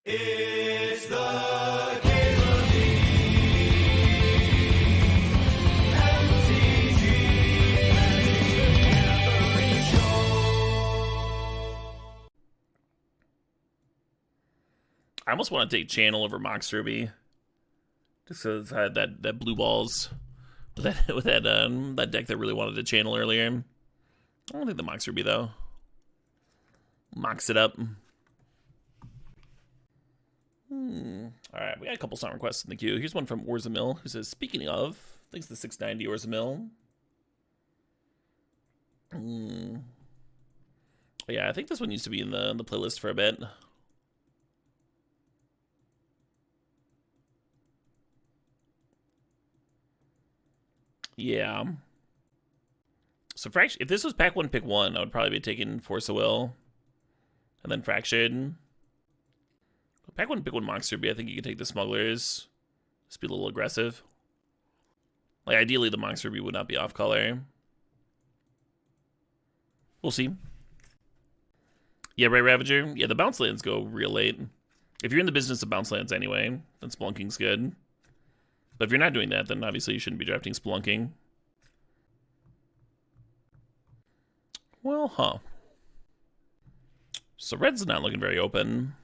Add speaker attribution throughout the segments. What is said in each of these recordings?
Speaker 1: It's the Cable MTG Show.
Speaker 2: I almost want to take Channel over Mox Ruby, just because I had that blue balls with that deck that really wanted to channel earlier. I don't think the Mox Ruby though. Mox it up. Alright, we got a couple song requests in the queue. Here's one from Orzamil, who says, speaking of, thanks to 690 Orzamil. Yeah, I think this one used to be in the playlist for a bit. Yeah. So if this was pack 1, pick 1, I would probably be taking Force of Will. And then Fractured. Pack 1, pick 1 Mox Ruby. I think you can take the Smugglers. Just be a little aggressive. Like, ideally, the Mox Ruby would not be off color. We'll see. Yeah, right, Ravager. Yeah, the bounce lands go real late. If you're in the business of bounce lands anyway, then Spelunking's good. But if you're not doing that, then obviously you shouldn't be drafting Spelunking. Well, huh. So red's not looking very open.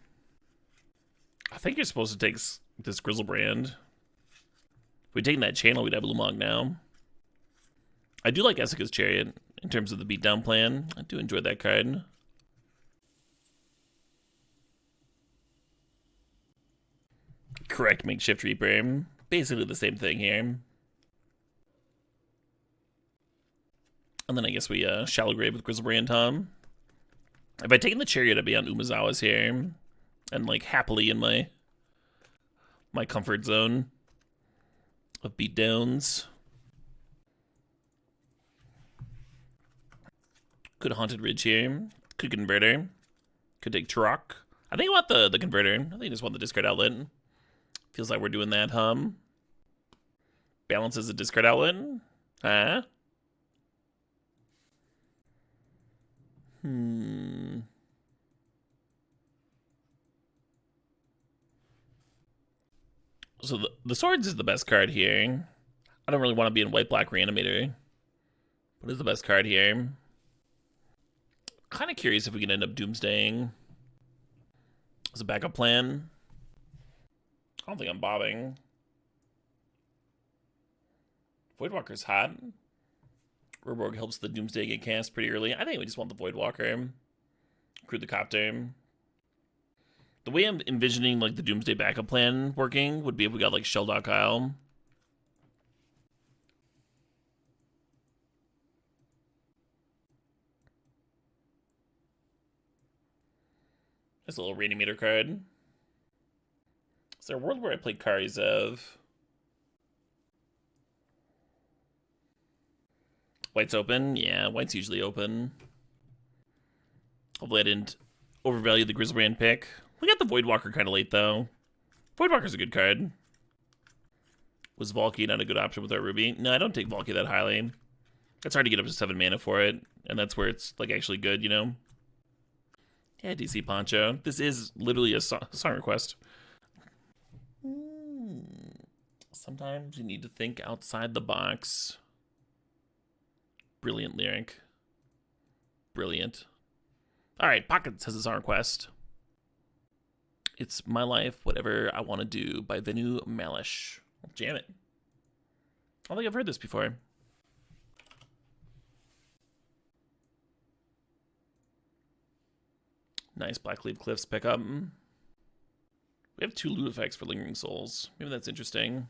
Speaker 2: I think you're supposed to take this Grizzlebrand. If we'd taken that Channel, we'd have Lumog now. I do like Essica's Chariot in terms of the beatdown plan. I do enjoy that card. Correct, Makeshift Reaper. Basically the same thing here. And then I guess we Shallow Grave with Grizzlebrand Tom. If I'd taken the Chariot, I'd be on Umezawa's here. And like happily in my comfort zone of beatdowns. Could Haunted Ridge here. Could Converter. Could take Turok. I think I want the Converter. I think I just want the discard outlet. Feels like we're doing that, Balance as a discard outlet? Huh? So the Swords is the best card here. I don't really want to be in white-black Reanimator. But it's the best card here. Kind of curious if we can end up Doomsdaying as a backup plan. I don't think I'm bobbing. Voidwalker's hot. Urborg helps the Doomsday get cast pretty early. I think we just want the Voidwalker. Accrue the Copter. The way I'm envisioning like the Doomsday backup plan working would be if we got like Shelldock Isle. That's a little Reanimator card. Is there a world where I play Kari's of? White's open? Yeah, white's usually open. Hopefully I didn't overvalue the Grizzlebrand pick. We got the Voidwalker kind of late, though. Voidwalker's a good card. Was Valky not a good option with our Ruby? No, I don't take Valky that highly. It's hard to get up to 7 mana for it, and that's where it's like actually good, you know? Yeah, DC Poncho. This is literally a song request. Sometimes you need to think outside the box. Brilliant lyric. Brilliant. Alright, Pockets has a song request. It's My Life, Whatever I Want to Do by Venu Malish. I'll jam it. I don't think I've heard this before. Nice Blackleaf Cliffs pickup. We have 2 loot effects for Lingering Souls. Maybe that's interesting.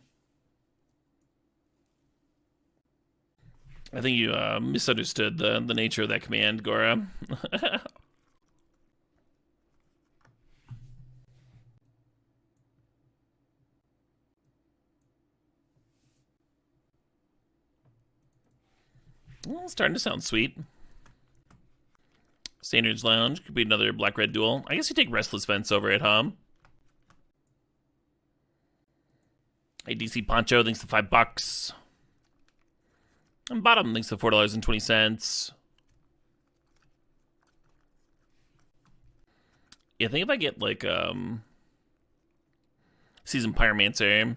Speaker 2: I think you misunderstood the nature of that command, Gora. Well, it's starting to sound sweet. Standards Lounge could be another black-red duel. I guess you take Restless Vents over it, huh? Hey, DC Poncho, thanks to $5. And Bottom, thanks to $4.20. Yeah, I think if I get like Seasoned Pyromancer.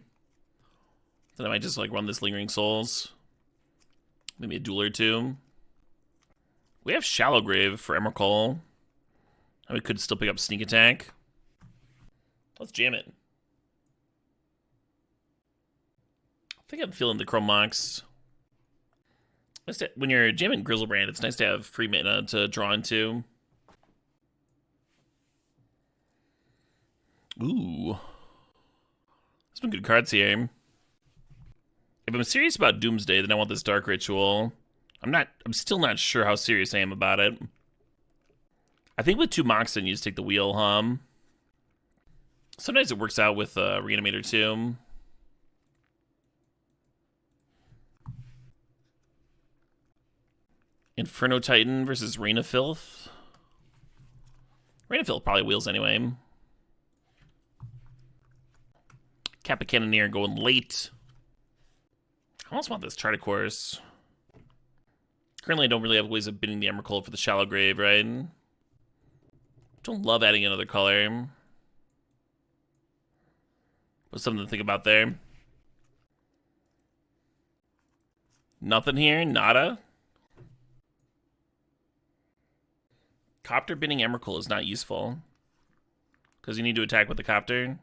Speaker 2: Then I might just like run this Lingering Souls. Maybe a duel or two. We have Shallow Grave for Emrakul. And we could still pick up Sneak Attack. Let's jam it. I think I'm feeling the Chrome Mox. When you're jamming Grizzlebrand, it's nice to have free mana to draw into. Ooh. There's some good cards here. If I'm serious about Doomsday, then I want this Dark Ritual. I'm still not sure how serious I am about it. I think with 2 Moxen, you just take the wheel, Sometimes it works out with Reanimator too. Inferno Titan versus Rain of Filth. Rain of Filth probably wheels anyway. Kappa Cannoneer going late. I almost want this Charted Course. Currently, I don't really have ways of bidding the Emrakul for the Shallow Grave, right? Don't love adding another color. But something to think about there. Nothing here, nada. Copter binning Emrakul is not useful. Because you need to attack with the Copter.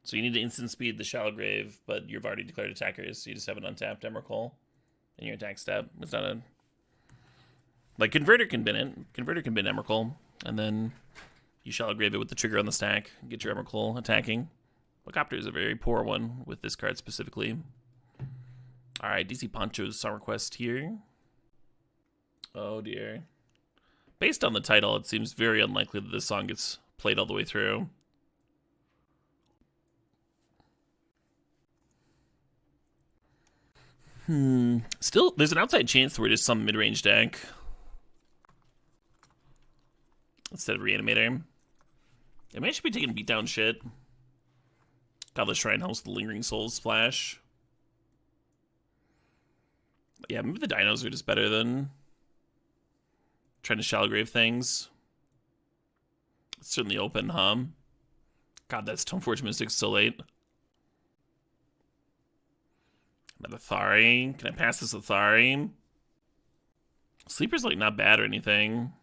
Speaker 2: So you need to instant speed the Shallow Grave, but you've already declared attackers, so you just have an untapped Emrakul in your attack step. It's not a... Like, Converter can bin it. Converter can bin Emrakul, and then you Shallow Grave it with the trigger on the stack, get your Emrakul attacking. But Copter is a very poor one with this card specifically. Alright, DC Poncho's Song Request here. Oh dear. Based on the title, it seems very unlikely that this song gets played all the way through. Still, there's an outside chance that we're just some mid-range deck. Instead of Reanimator. I may should be taking beatdown shit. Godless Shrine House, the Lingering Souls splash. Yeah, maybe the dinos are just better than trying to Shallow Grave things. It's certainly open, God, that Stoneforge Mystic's so late. Another Thari. Can I pass this with Thari? Sleeper's like not bad or anything.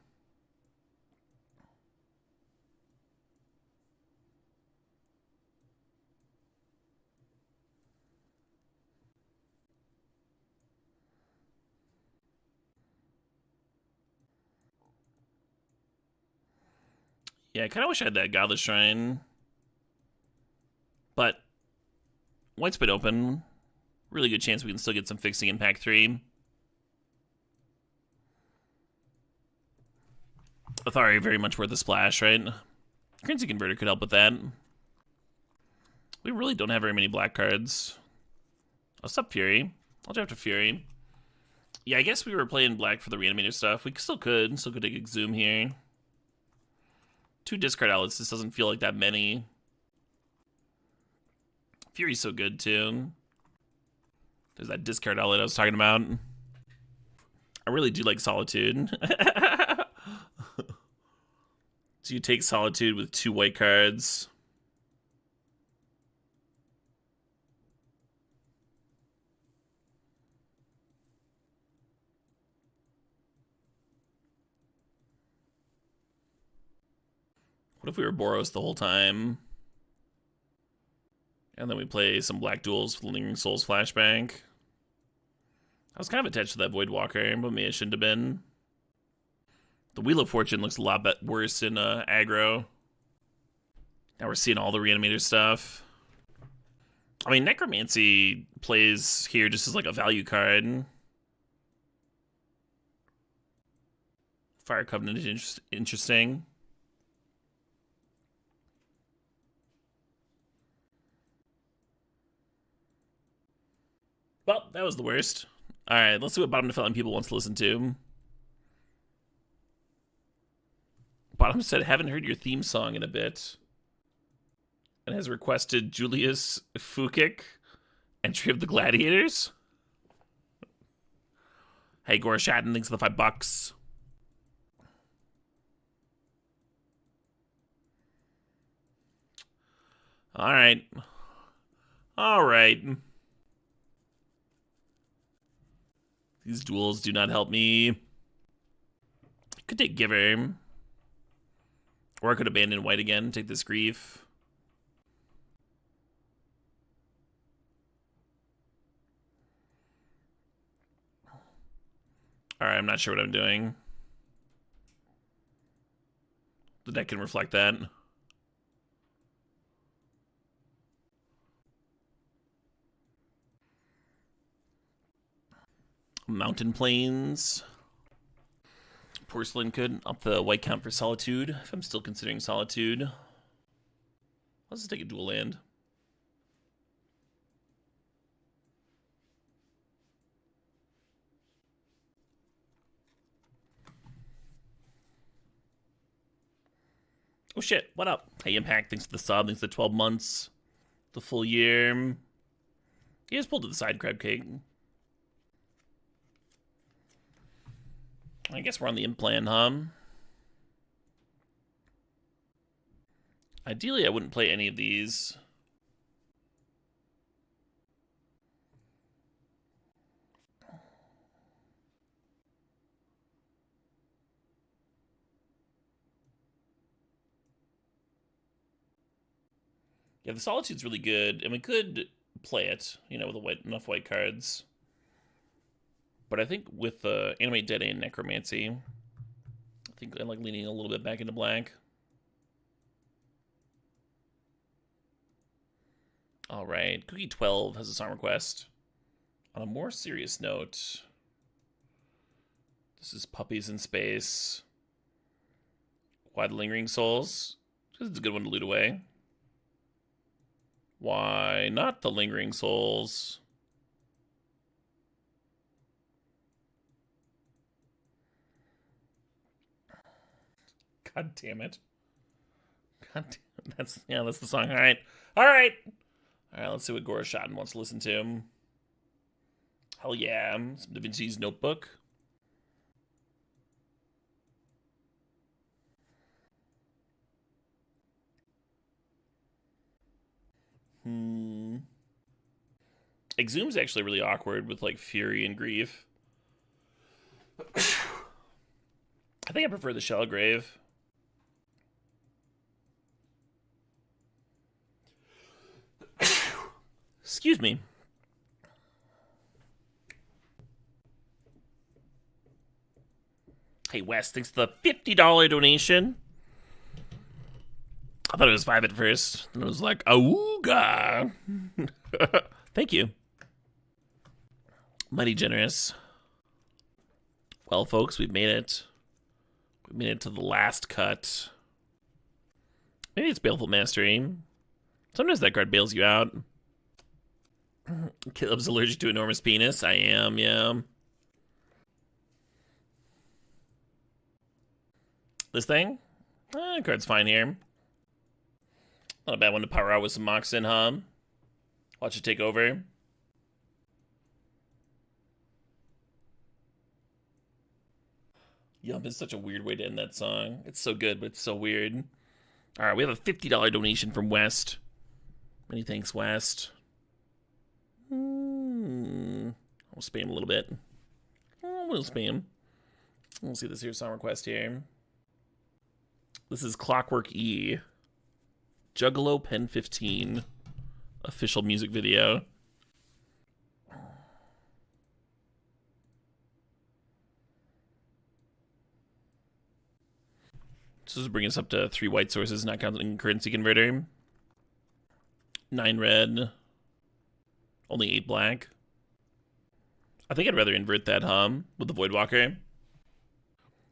Speaker 2: Yeah, I kind of wish I had that Godless Shrine. But White's been open. Really good chance we can still get some fixing in pack 3. Athari very much worth a splash, right? Currency Converter could help with that. We really don't have very many black cards. I'll stop Fury. I'll draft a Fury. Yeah, I guess we were playing black for the Reanimator stuff. We still could take Exhume here. 2 discard outlets, this doesn't feel like that many. Fury's so good, too. There's that discard outlet I was talking about. I really do like Solitude. So you take Solitude with 2 white cards. What if we were Boros the whole time? And then we play some black duels with Lingering Souls Flashbank. I was kind of attached to that Voidwalker, but maybe it shouldn't have been. The Wheel of Fortune looks a lot worse in aggro. Now we're seeing all the Reanimator stuff. I mean, Necromancy plays here just as like a value card. Fire Covenant is interesting. Well, that was the worst. Alright, let's see what Bottom Defiling people wants to listen to. Bottom said, haven't heard your theme song in a bit. And has requested Julius Fukik, entry of the Gladiators. Hey, Gorshatten, thanks for the $5. Alright. All right. These duels do not help me. Could take Giver. Or I could abandon white again, take this grief. Alright, I'm not sure what I'm doing. The deck can reflect that. Mountain Plains. Porcelain could up the white count for Solitude, if I'm still considering Solitude. Let's just take a dual land. Oh shit, what up? Hey Impact, thanks for the sub, thanks for the 12 months. The full year. He just pulled to the side, Crab Cake. I guess we're on the imp plan, huh? Ideally, I wouldn't play any of these. Yeah, the Solitude's really good, and we could play it, you know, with enough white cards. But I think with Animate Dead and Necromancy, I think I like leaning a little bit back into black. All right, Cookie 12 has a song request. On a more serious note, this is Puppies in Space. Why the Lingering Souls? This is a good one to loot away. Why not the Lingering Souls? God damn it. God damn it. That's the song. All right. All right, let's see what Goroshatin wants to listen to. Hell yeah. Some Da Vinci's Notebook. Exhum's actually really awkward with like Fury and Grief. I think I prefer the Shell Grave. Excuse me. Hey Wes, thanks for the $50 donation. I thought it was 5 at first. And it was like, awooga. Thank you. Mighty generous. Well, folks, we've made it. We made it to the last cut. Maybe it's Baleful Mastery. Sometimes that card bails you out. Caleb's allergic to enormous penis. I am, yeah. This thing? Card's fine here. Not a bad one to power out with some Moxen, huh? Watch it take over. Yum is such a weird way to end that song. It's so good, but it's so weird. All right, we have a $50 donation from West. Many thanks, West. I'll spam a little bit. We'll spam. We'll see this here song request here. This is Clockwork E. Juggalo Pen 15. Official music video. So this is bringing us up to 3 white sources, not counting currency converter. 9 red. Only 8 black. I think I'd rather invert that hum with the Voidwalker.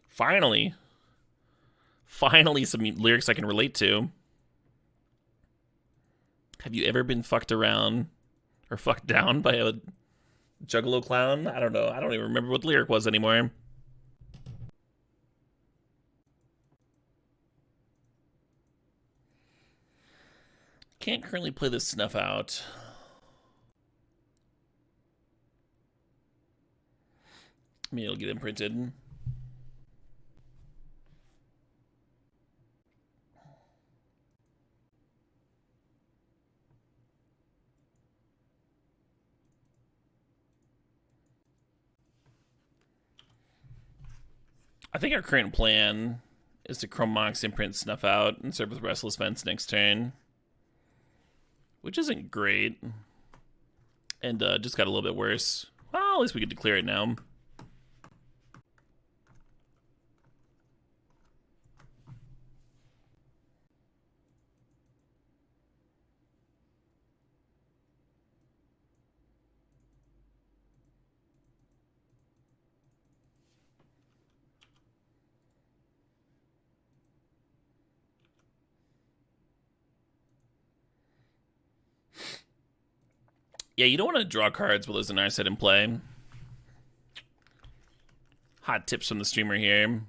Speaker 2: Finally. Finally some lyrics I can relate to. Have you ever been fucked around or fucked down by a juggalo clown? I don't know. I don't even remember what the lyric was anymore. Can't currently play this snuff out. Maybe it'll get imprinted. I think our current plan is to Chrome Mox, Imprint, Snuff Out, and serve with Restless Fence next turn. Which isn't great. And just got a little bit worse. Well, at least we get to clear it now. Yeah, you don't want to draw cards while there's an Narset in play. Hot tips from the streamer here.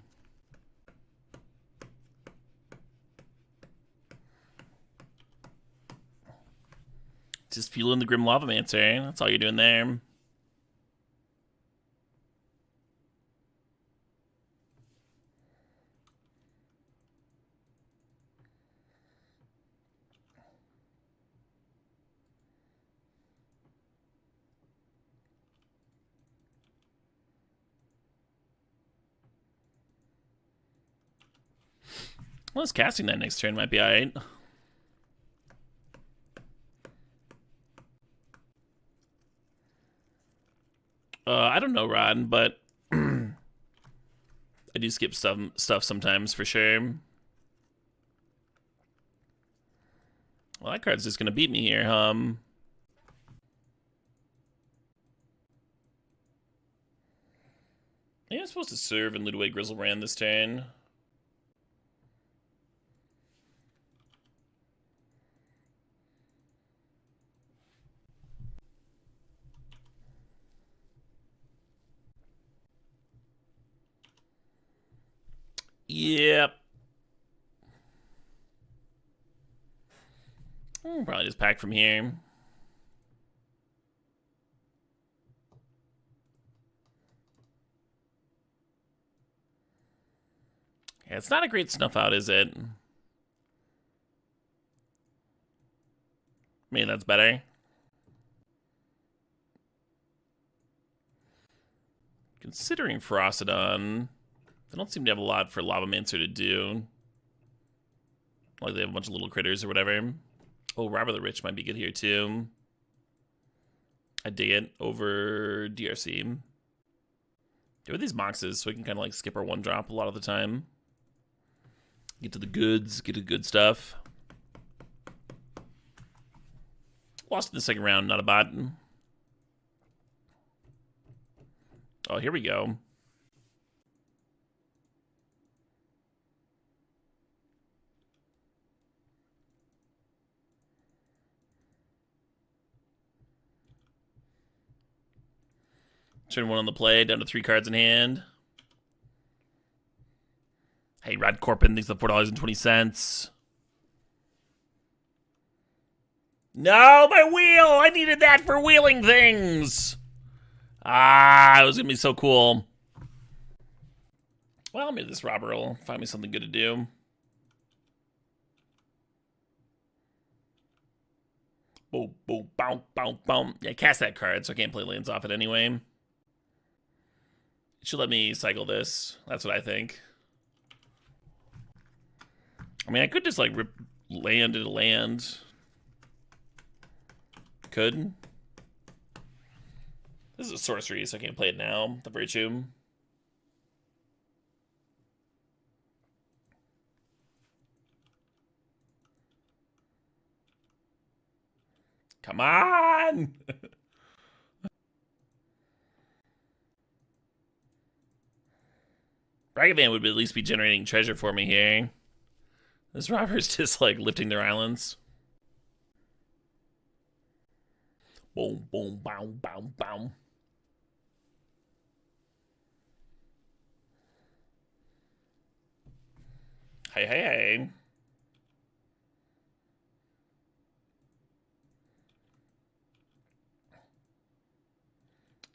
Speaker 2: Just fueling the Grim Lavamancer. That's all you're doing there. Well, casting that next turn might be alright. I don't know, Rod, but I do skip stuff sometimes for sure. Well, that card's just gonna beat me here, I think I'm supposed to serve and loot away Grizzlebrand this turn. Yep. Probably just pack from here. Yeah, it's not a great snuff out, is it? Maybe that's better. Considering Ferocidon, they don't seem to have a lot for Lavamancer to do. Like they have a bunch of little critters or whatever. Oh, Robber the Rich might be good here too. I dig it over DRC. Get with these Moxes so we can kind of like skip our one drop a lot of the time. Get to the goods, get to good stuff. Lost in the second round, not a bot. Oh, here we go. Turn one on the play, down to 3 cards in hand. Hey, Rod Corpin thinks the $4.20. No, my wheel! I needed that for wheeling things! Ah, it was gonna be so cool. Well, maybe this robber will find me something good to do. Boom, boom, boom, boom, boom. Yeah, cast that card, so I can't play lands off it anyway. It should let me cycle this. That's what I think. I mean, I could just, like, rip land into land. Could. This is a sorcery, so I can't play it now. The Virtue. Come on! Ragavan would at least be generating treasure for me here. This robber's just like lifting their islands. Boom, boom, boom, boom, boom. Hey, hey, hey.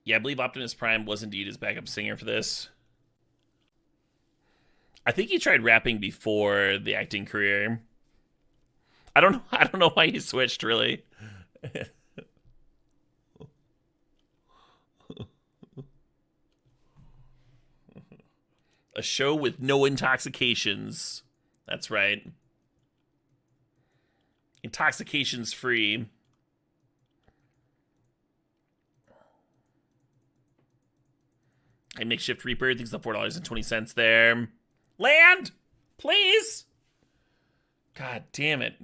Speaker 2: Yeah, I believe Optimus Prime was indeed his backup singer for this. I think he tried rapping before the acting career. I don't know why he switched, really. A show with no intoxications. That's right. Intoxications free. A makeshift reaper. Thinks the $4.20 there. Land! Please! God damn it.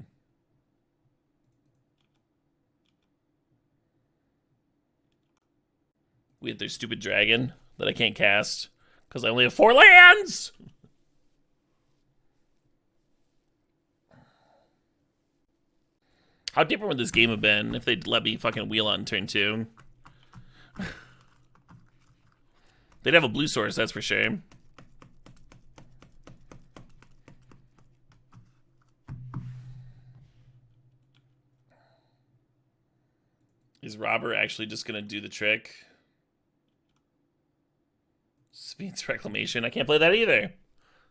Speaker 2: We have their stupid dragon that I can't cast because I only have 4 lands! How different would this game have been if they'd let me fucking wheel on turn 2? They'd have a blue source, that's for sure. Is Robber actually just gonna do the trick? Sphinx Reclamation. I can't play that either.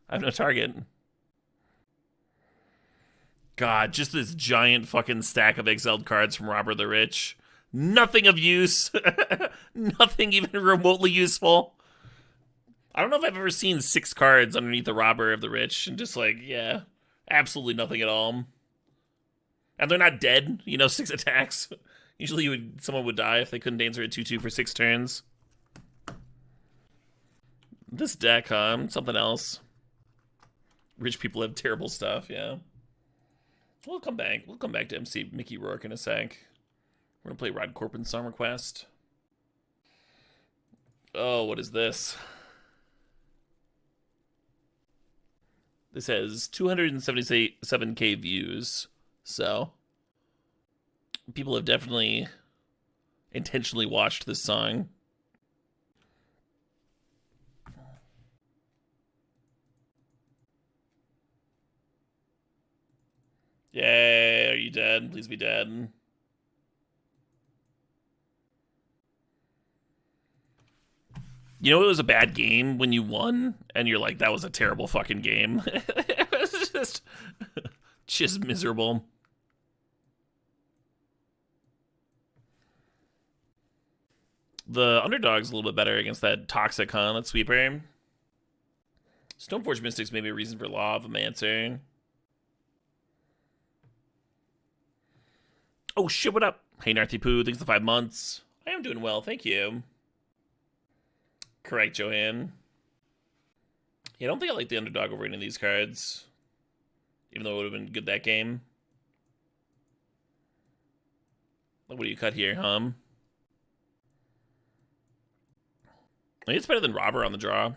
Speaker 2: I have no target. God, just this giant fucking stack of exiled cards from Robber the Rich. Nothing of use. Nothing even remotely useful. I don't know if I've ever seen 6 cards underneath the Robber of the Rich and just like, yeah, absolutely nothing at all. And they're not dead, you know, 6 attacks. Usually someone would die if they couldn't answer a 2/2 for 6 turns. This deck, huh? Something else. Rich people have terrible stuff, yeah. We'll come back. We'll come back to MC Mickey Rourke in a sec. We're gonna play Rod Corpin's Song Request. Oh, what is this? This has 277k views, so people have definitely intentionally watched this song. Yay, are you dead? Please be dead. You know it was a bad game when you won, and you're like, that was a terrible fucking game. It was just miserable. The underdog's a little bit better against that toxic, huh? That sweeper. Stoneforge Mystics may be a reason for Law of Mancer. Oh shit, what up? Hey Narthy Poo, thanks for 5 months. I am doing well, thank you. Correct, Joanne. Yeah, I don't think I like the underdog over any of these cards. Even though it would have been good that game. What do you cut here, hum? I think it's better than Robber on the draw.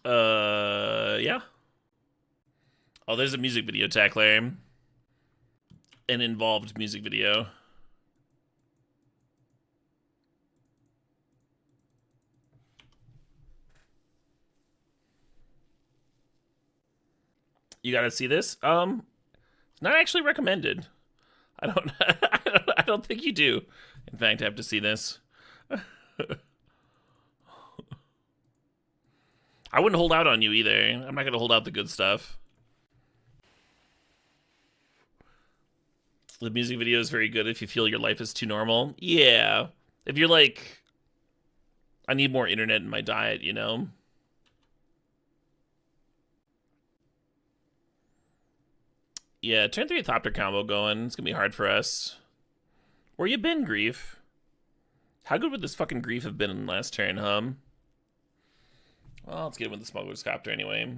Speaker 2: Yeah. Oh, there's a music video, Tackler. An involved music video. You gotta see this. It's not actually recommended. I don't I don't think you do. In fact, I have to see this. I wouldn't hold out on you either. I'm not gonna hold out the good stuff. The music video is very good if you feel your life is too normal. Yeah. If you're like, I need more internet in my diet, you know? Yeah, turn 3 Thopter combo going. It's gonna be hard for us. Where you been, Grief? How good would this fucking Grief have been in the last turn, hum? Well, let's get him with the Smuggler's Copter anyway.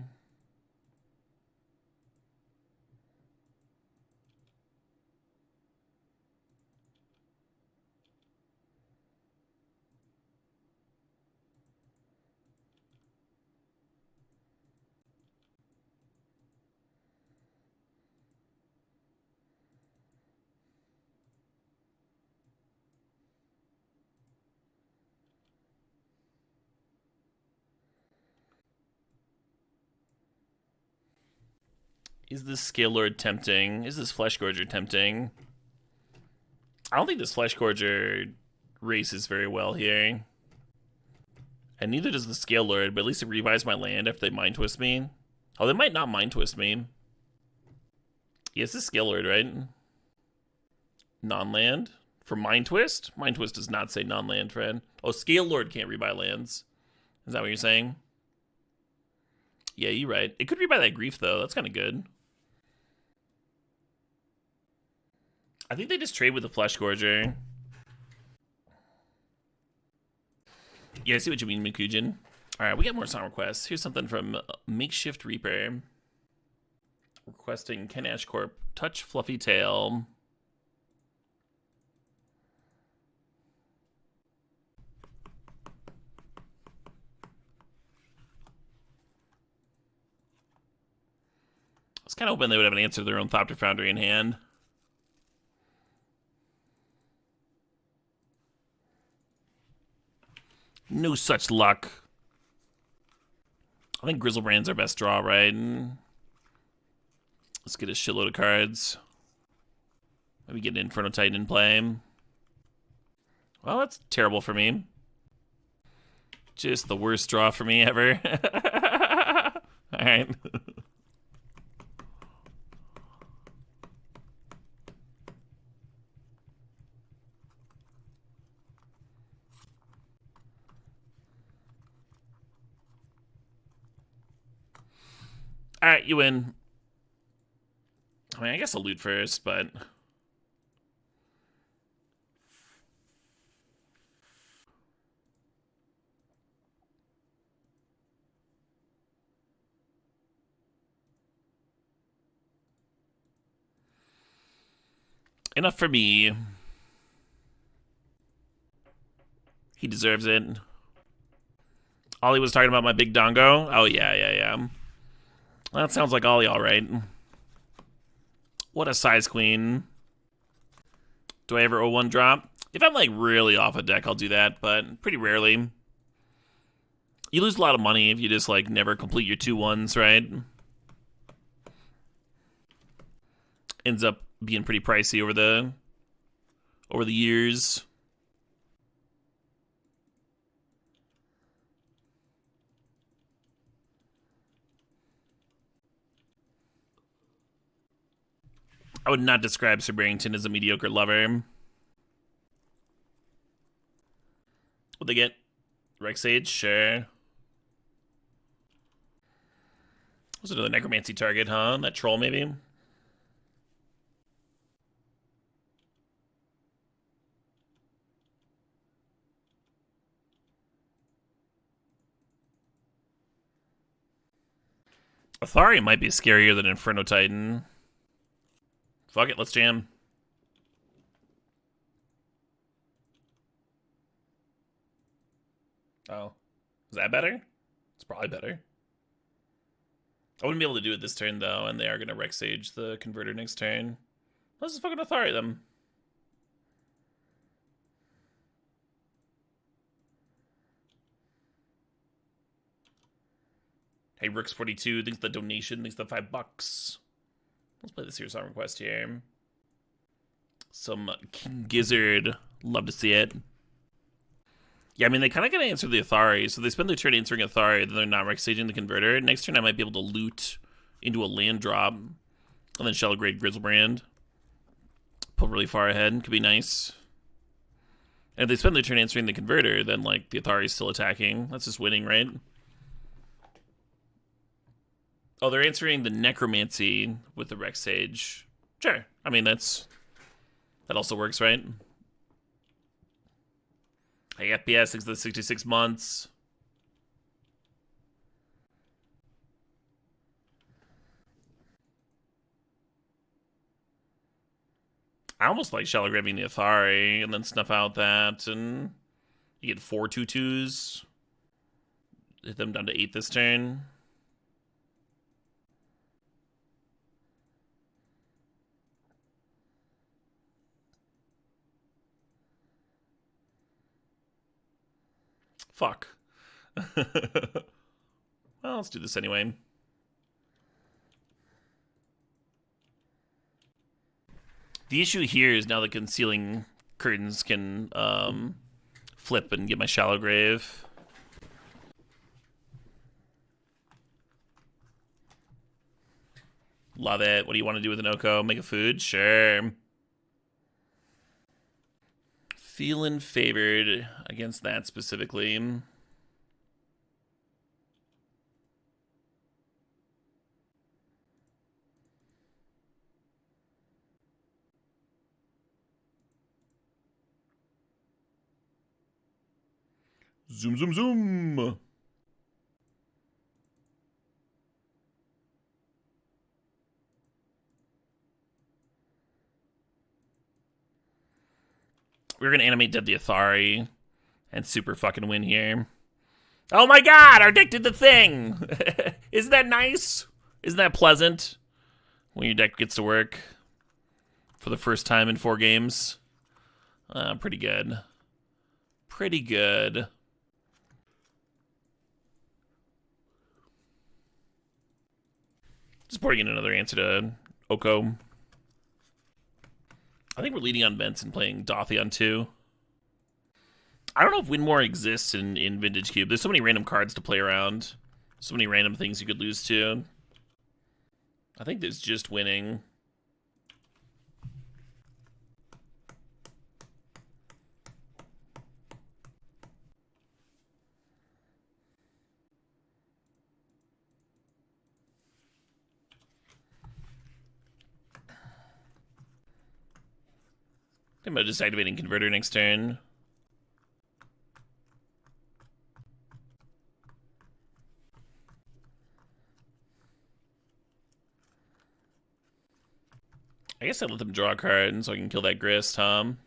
Speaker 2: Is this Scale Lord tempting? Is this Flesh Gorger tempting? I don't think this Flesh Gorger races very well here. And neither does the Scale Lord, but at least it revives my land if they Mind Twist me. Oh, they might not Mind Twist me. Yes, this is Scale Lord, right? Non-land? For Mind Twist? Mind Twist does not say non-land, Fred. Oh, Scale Lord can't rebuy lands. Is that what you're saying? Yeah, you're right. It could rebuy that Grief, though. That's kind of good. I think they just trade with the Flesh Gorger. Yeah, I see what you mean, Mikujin. All right, we got more song requests. Here's something from Makeshift Reaper. Requesting Ken Ashcorp, Touch Fluffy Tail. I was kind of hoping they would have an answer to their own Thopter Foundry in hand. No such luck. I think Grizzlebrand's our best draw, right? Let's get a shitload of cards. Maybe get an Inferno Titan in play. Well, that's terrible for me. Just the worst draw for me ever. Alright. Alright, you win. I mean, I guess I'll loot first, but... enough for me. He deserves it. Ollie was talking about my big dongo? Oh, yeah. That sounds like Ollie, all right. What a size queen. Do I ever owe one drop? If I'm, like, really off a deck, I'll do that, but pretty rarely. You lose a lot of money if you just, like, never complete your 2-1s, right? Ends up being pretty pricey over the years. I would not describe Sir Barrington as a mediocre lover. What'd they get? Rex Age? Sure. Was it another necromancy target, huh? That troll, maybe? Athari might be scarier than Inferno Titan. Fuck it, let's jam. Oh. Is that better? It's probably better. I wouldn't be able to do it this turn, though, and they are going to Rex Age the Converter next turn. Let's just fucking Athari them. Hey, Rooks42 thinks the donation, thinks the $5. Let's play this here song request here. Some King Gizzard. Love to see it. Yeah, I mean, they kind of got to answer the Athari, so they spend their turn answering Athari, then they're not Rexaging the Converter. Next turn, I might be able to loot into a land drop, and then Shallow Grade Grizzlebrand. Pull really far ahead. Could be nice. And if they spend their turn answering the Converter, then, like, the Athari's still attacking. That's just winning, right? Oh, they're answering the Necromancy with the Rex Sage. Sure. I mean, that also works, right? Hey, FPS, thanks to the 66 months. I almost like Shallow Graving the Athari and then snuff out that, and you get 4 2/2s. Hit them down to 8 this turn. Fuck. Well, let's do this anyway. The issue here is now the Concealing Curtains can flip and get my Shallow Grave. Love it. What do you want to do with an Oko? Make a food? Sure. feeling favored against that specifically. Zoom, zoom, zoom. We're gonna animate Dead the Athari and super fucking win here. Oh my god, our deck did the thing! Isn't that nice? Isn't that pleasant? When your deck gets to work for the first time in 4 games. Pretty good. Pretty good. Just pouring in another answer to Oko. I think we're leading on Vents and playing Dothy on 2. I don't know if Win More exists in Vintage Cube. There's so many random cards to play around. So many random things you could lose to. I think there's just winning. I'm just activating Converter next turn. I guess I let them draw a card so I can kill that Grist, Tom.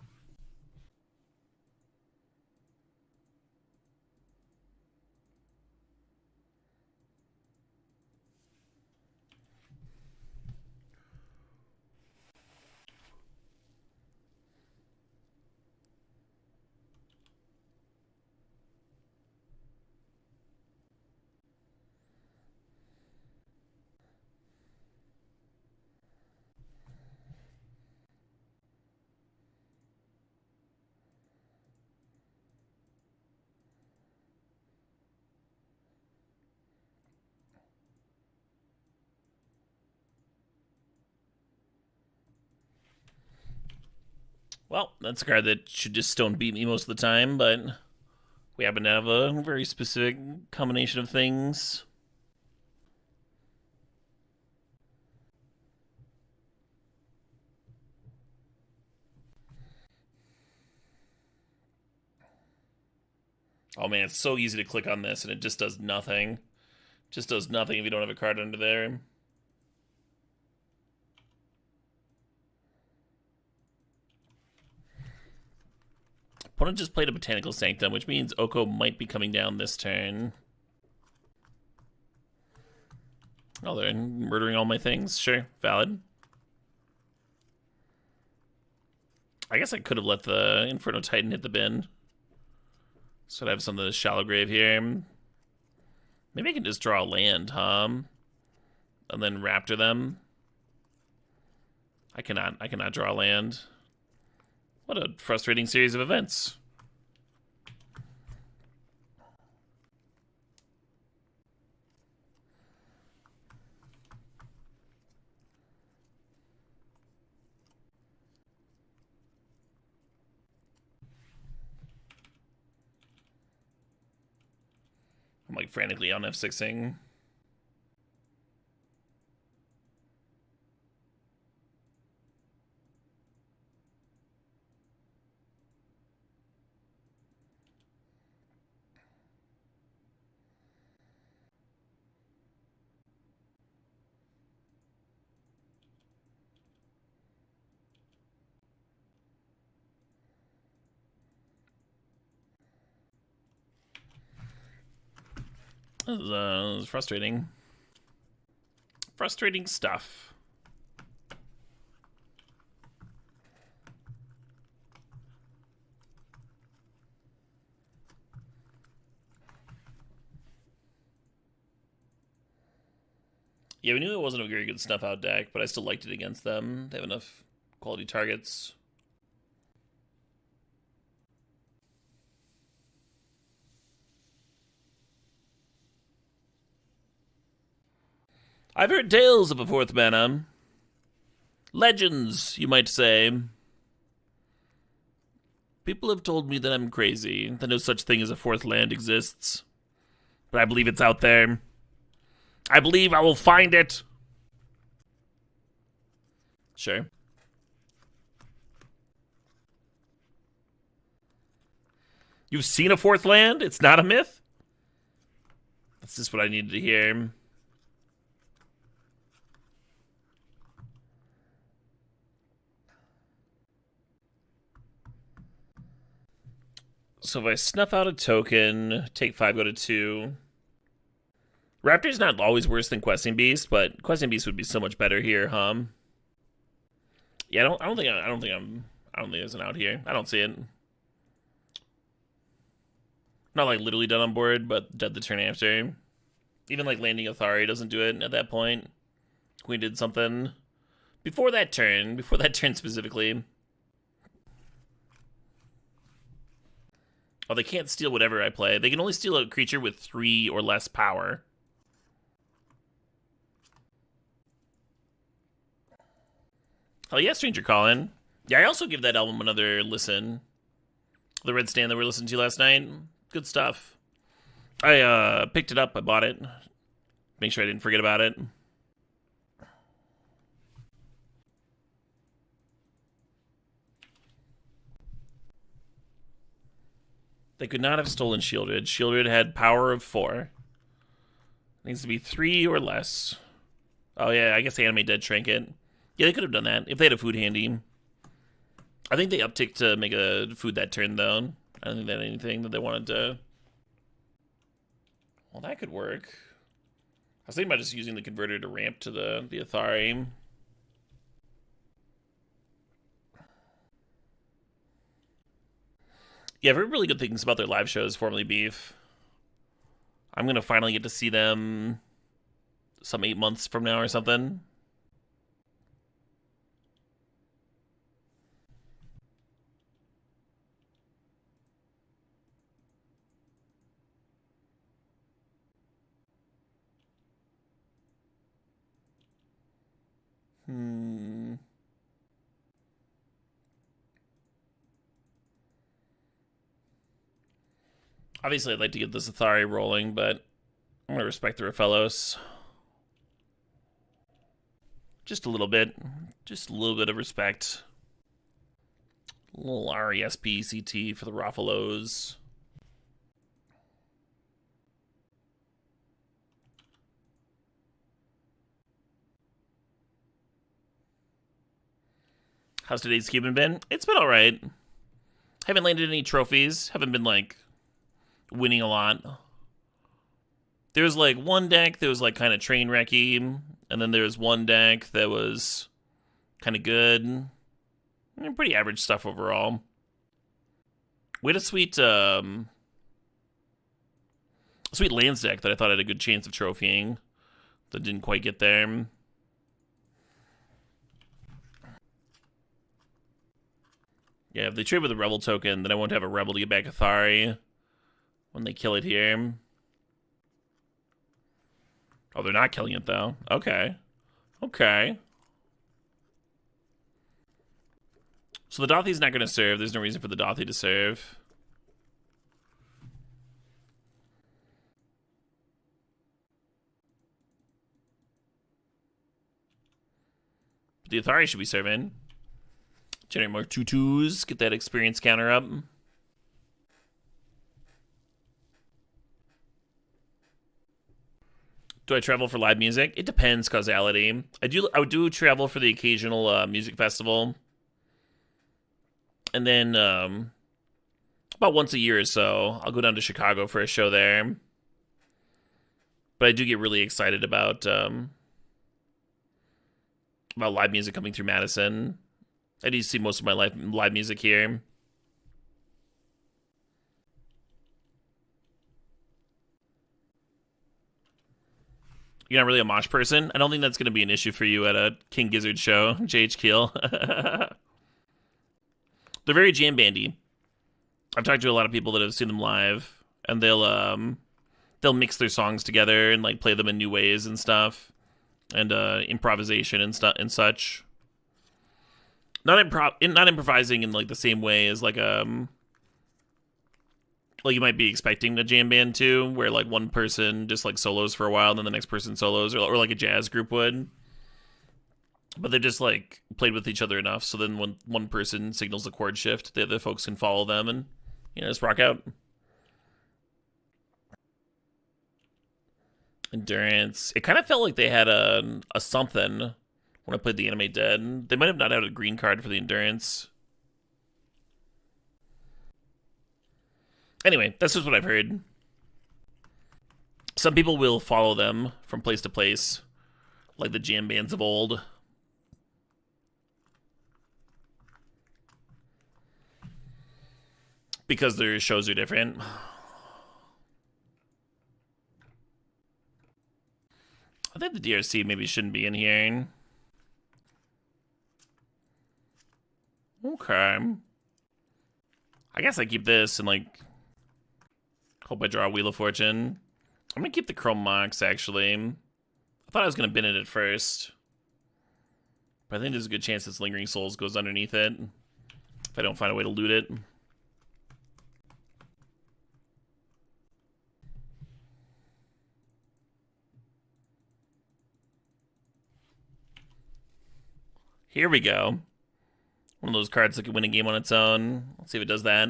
Speaker 2: Well, that's a card that should just stone beat me most of the time, but we happen to have a very specific combination of things. Oh man, it's so easy to click on this and it just does nothing. Just does nothing if you don't have a card under there. Opponent just played a Botanical Sanctum, which means Oko might be coming down this turn. Oh, they're murdering all my things. Sure, valid. I guess I could have let the Inferno Titan hit the bin. So I have some of the Shallow Grave here. Maybe I can just draw a land, huh? And then Raptor them. I cannot draw a land. What a frustrating series of events. I'm like frantically on F6ing. This is frustrating. Frustrating stuff. Yeah, we knew it wasn't a very good snuff out deck, but I still liked it against them. They have enough quality targets. I've heard tales of a 4th mana. Legends, you might say. People have told me that I'm crazy, that no such thing as a fourth land exists. But I believe it's out there. I believe I will find it. Sure. You've seen a fourth land? It's not a myth? That's just what I needed to hear. So if I snuff out a token, take 5, go to 2. Raptor's not always worse than Questing Beast, but Questing Beast would be so much better here, huh? Yeah, I don't think there's an out here. I don't see it. Not like literally dead on board, but dead the turn after. Even like landing Athari doesn't do it at that point. Queen did something before that turn specifically. Oh, they can't steal whatever I play. They can only steal a creature with 3 or less power. Oh yeah, Stranger Calling. Yeah, I also give that album another listen. The Red Stand that we were listening to last night. Good stuff. I picked it up. I bought it. Make sure I didn't forget about it. They could not have stolen Shieldred. Shieldred had power of 4. Needs to be 3 or less. Oh yeah, I guess they animate Dead Trinket. Yeah, they could have done that if they had a food handy. I think they upticked to make a food that turn, though. I don't think they had anything that they wanted to... Well, that could work. I was thinking about just using the converter to ramp to the Athari. Yeah, I've heard really good things about their live shows, Formerly Beef. I'm going to finally get to see them some 8 months from now or something. Obviously, I'd like to get this Athari rolling, but I'm going to respect the Raphaelos. Just a little bit. Just a little bit of respect. A little RESPCT for the Raphaelos. How's today's Cuban been? It's been alright. Haven't landed any trophies. Haven't been, like, winning a lot. There was, like, one deck that was, like, kind of train wrecky, and then there was one deck that was kind of good. And pretty average stuff overall. We had a sweet lands deck that I thought had a good chance of trophying that didn't quite get there. Yeah, if they trade with a Rebel token, then I won't have a Rebel to get back Athari when they kill it here. Oh, they're not killing it, though. Okay. Okay. So the Dothy's not going to serve. There's no reason for the Dothy to serve. But the Athari should be serving. Generate more 2/2s. Get that experience counter up. Do I travel for live music? It depends, causality. I would do travel for the occasional music festival. And then about once a year or so, I'll go down to Chicago for a show there. But I do get really excited about live music coming through Madison. I do see most of my live music here. You're not really a mosh person? I don't think that's going to be an issue for you at a King Gizzard show, JH Keel. They're very jam bandy. I've talked to a lot of people that have seen them live, and they'll mix their songs together and like play them in new ways and stuff, and improvisation and such. Not improvising in like the same way as like Like, you might be expecting a jam band too, where like one person just like solos for a while, and then the next person solos, or like a jazz group would. But they just like played with each other enough, so then when one person signals a chord shift, the other folks can follow them and, you know, just rock out. Endurance. It kind of felt like they had a something when I played the Animate Dead. They might have not had a green card for the Endurance. Anyway, that's just what I've heard. Some people will follow them from place to place, like the jam bands of old. Because their shows are different. I think the DRC maybe shouldn't be in here. Okay. I guess I keep this and, like, hope I draw a Wheel of Fortune. I'm gonna keep the Chrome Mox, actually. I thought I was gonna bin it at first. But I think there's a good chance this Lingering Souls goes underneath it, if I don't find a way to loot it. Here we go. One of those cards that could win a game on its own. Let's see if it does that.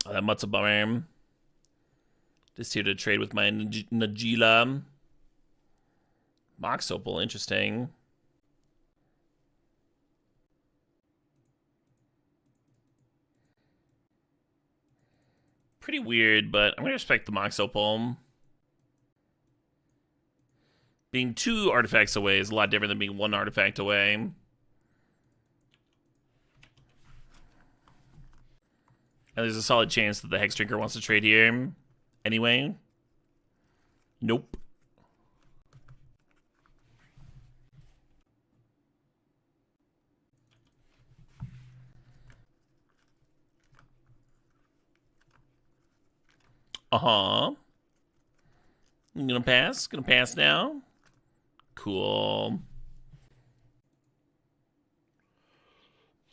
Speaker 2: Oh, that mutt's a bummer. Just here to trade with my Najila. Mox Opal, interesting. Pretty weird, but I'm going to respect the Mox Opal. Being 2 artifacts away is a lot different than being 1 artifact away. And there's a solid chance that the Hex Drinker wants to trade here. Anyway. Nope. Uh-huh. I'm gonna pass. Gonna pass now. Cool.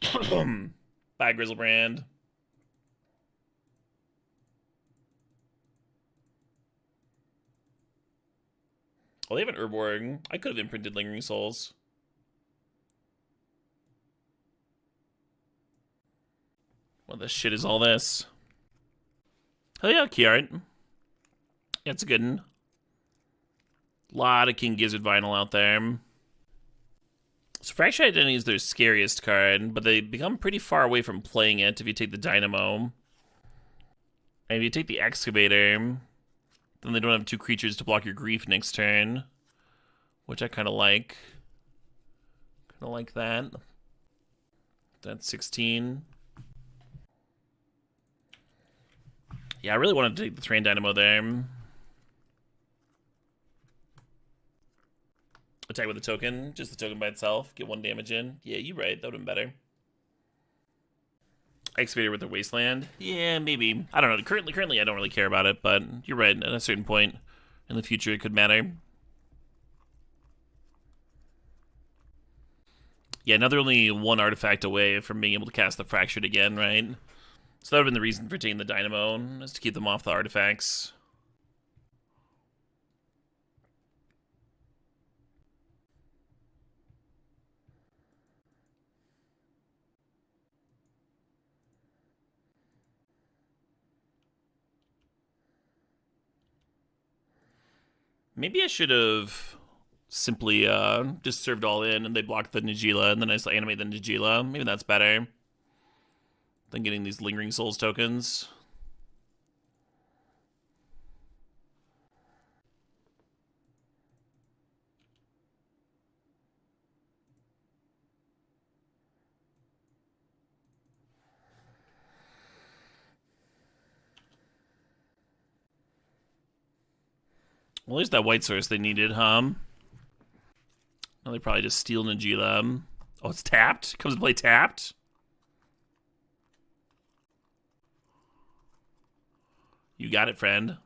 Speaker 2: Bye, Grizzlebrand. Oh, they have an Urborg. I could have imprinted Lingering Souls. What the shit is all this? Oh yeah, key art. Yeah, it's a good one. Lot of King Gizzard vinyl out there. So Fractured Identity is their scariest card, but they become pretty far away from playing it if you take the Dynamo. And if you take the Excavator, then they don't have 2 creatures to block your Grief next turn, which I kind of like. Kind of like that. That's 16. Yeah, I really wanted to take the Thran Dynamo there. Attack with a token, just the token by itself. Get 1 damage in. Yeah, you're right. That would have been better. Excavator with the Wasteland. Yeah, maybe. I don't know. Currently, I don't really care about it, but you're right. At a certain point in the future, it could matter. Yeah, now they're only 1 artifact away from being able to cast the Fractured again, right? So that would have been the reason for taking the Dynamo, is to keep them off the artifacts. Maybe I should have simply just served all in and they blocked the Najila and then I just animate the Najila. Maybe that's better than getting these Lingering Souls tokens. Well, there's that white source they needed, huh? No, they probably just steal Najila. Oh, it's tapped? Comes to play tapped? You got it, friend.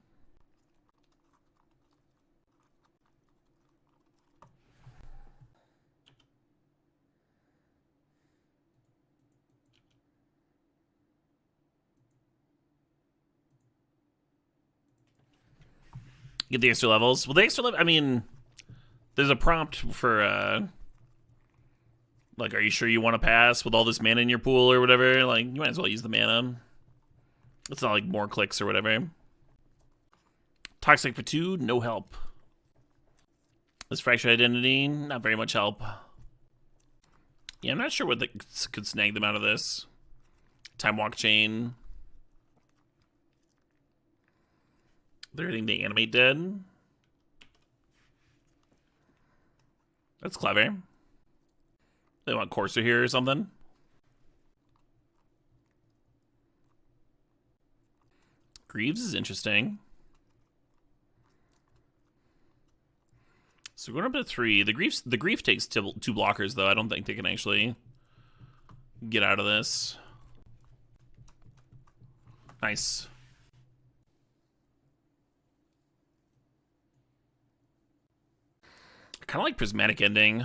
Speaker 2: Get the extra levels. Well, the extra level, I mean, there's a prompt for, like, are you sure you want to pass with all this mana in your pool or whatever? Like, you might as well use the mana. It's not like more clicks or whatever. Toxic for 2, no help. This fractured identity, not very much help. Yeah, I'm not sure what could snag them out of this. Time walk chain. They're hitting the animate dead. That's clever. They want Courser here or something. Greaves is interesting. So we're going up to 3. The Grief takes 2 blockers, though. I don't think they can actually get out of this. Nice. Kind of like Prismatic Ending.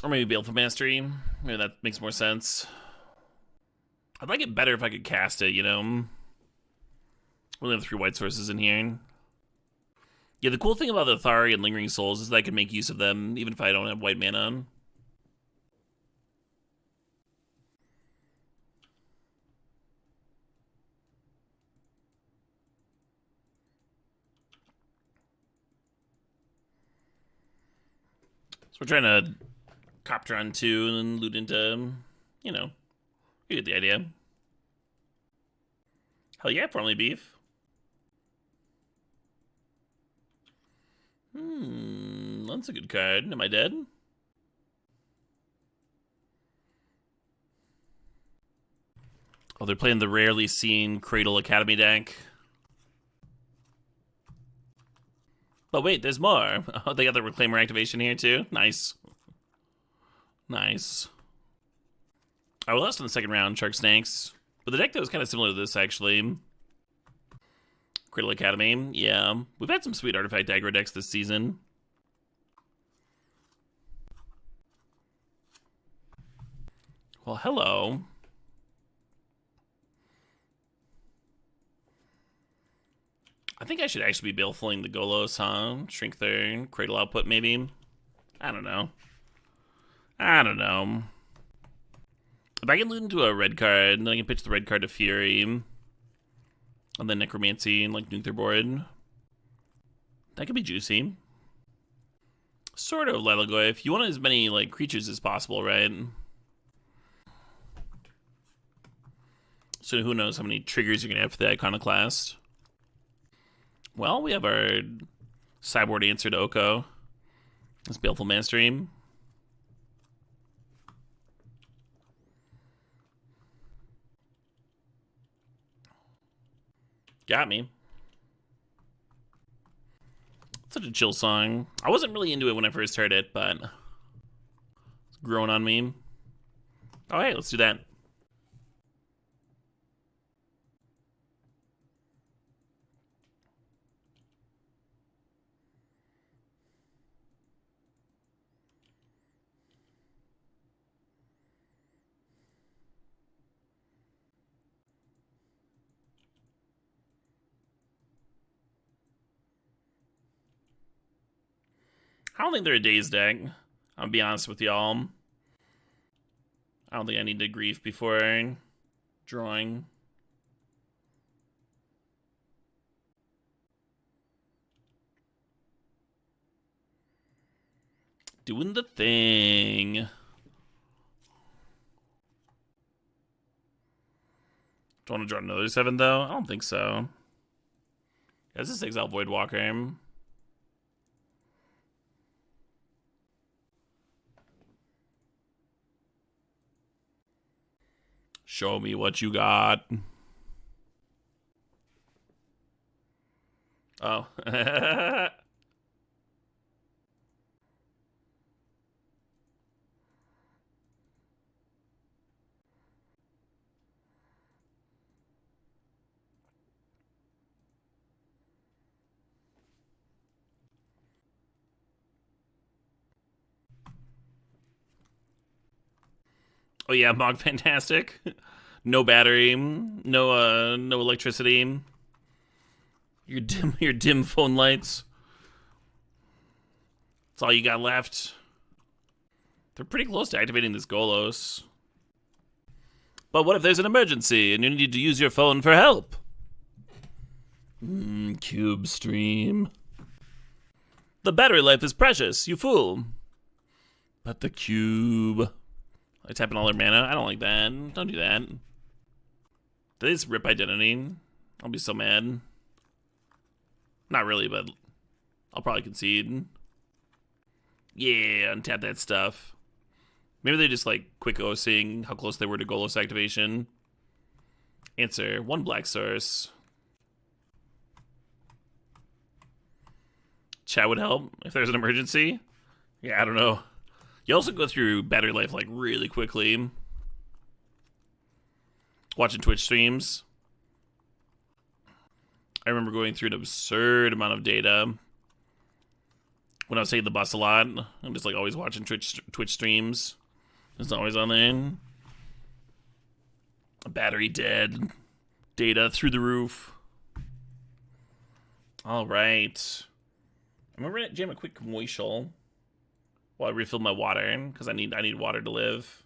Speaker 2: Or maybe Baleful Mastery. Maybe that makes more sense. I'd like it better if I could cast it, you know? We only have 3 white sources in here. Yeah, the cool thing about the Thari and Lingering Souls is that I can make use of them even if I don't have white mana on. So we're trying to copter on 2 and loot into, you know, you get the idea. Hell yeah, formerly beef. That's a good card. Am I dead? Oh, they're playing the rarely seen Cradle Academy deck. But wait, there's more. Oh, they got the Reclaimer activation here too. Nice. Nice. I lost in the second round, Shark Snakes. But the deck that was kind of similar to this, actually. Cradle Academy, yeah. We've had some sweet Artifact aggro decks this season. Well, hello. I think I should actually be balefulling the Golos, huh? Shrink their Cradle output, maybe? I don't know. I don't know. If I can loot into a red card, then I can pitch the red card to Fury. And then Necromancy and, like, nuke their board. That could be juicy. Sort of, Lelagoyf. You want as many, like, creatures as possible, right? So who knows how many triggers you're going to have for the Iconoclast. Well, we have our sideboard answer to Oko. That's Baleful Mastery. Got me. Such a chill song. I wasn't really into it when I first heard it, but it's growing on me. Oh, hey, let's do that. I don't think they're a dazed deck. I'll be honest with y'all. I don't think I need to grief before drawing. Doing the thing. Do I want to draw another 7, though? I don't think so. Yeah, this is Exile Voidwalker. Show me what you got. Oh. Oh yeah, Mog Fantastic. No battery, no electricity. Your dim phone lights. That's all you got left. They're pretty close to activating this Golos. But what if there's an emergency and you need to use your phone for help? Cube stream. The battery life is precious, you fool. But the cube. I tap in all their mana. I don't like that. Don't do that. Did they just rip identity? I'll be so mad. Not really, but I'll probably concede. Yeah, untap that stuff. Maybe they just like quick seeing how close they were to Golos activation. Answer, 1 black source. Chat would help if there's an emergency. Yeah, I don't know. You also go through battery life like really quickly. Watching Twitch streams. I remember going through an absurd amount of data when I was taking the bus a lot. I'm just like always watching Twitch streams. It's always on there. Battery dead. Data through the roof. All right. I'm gonna jam a quick moishal while I refill my water because I need water to live.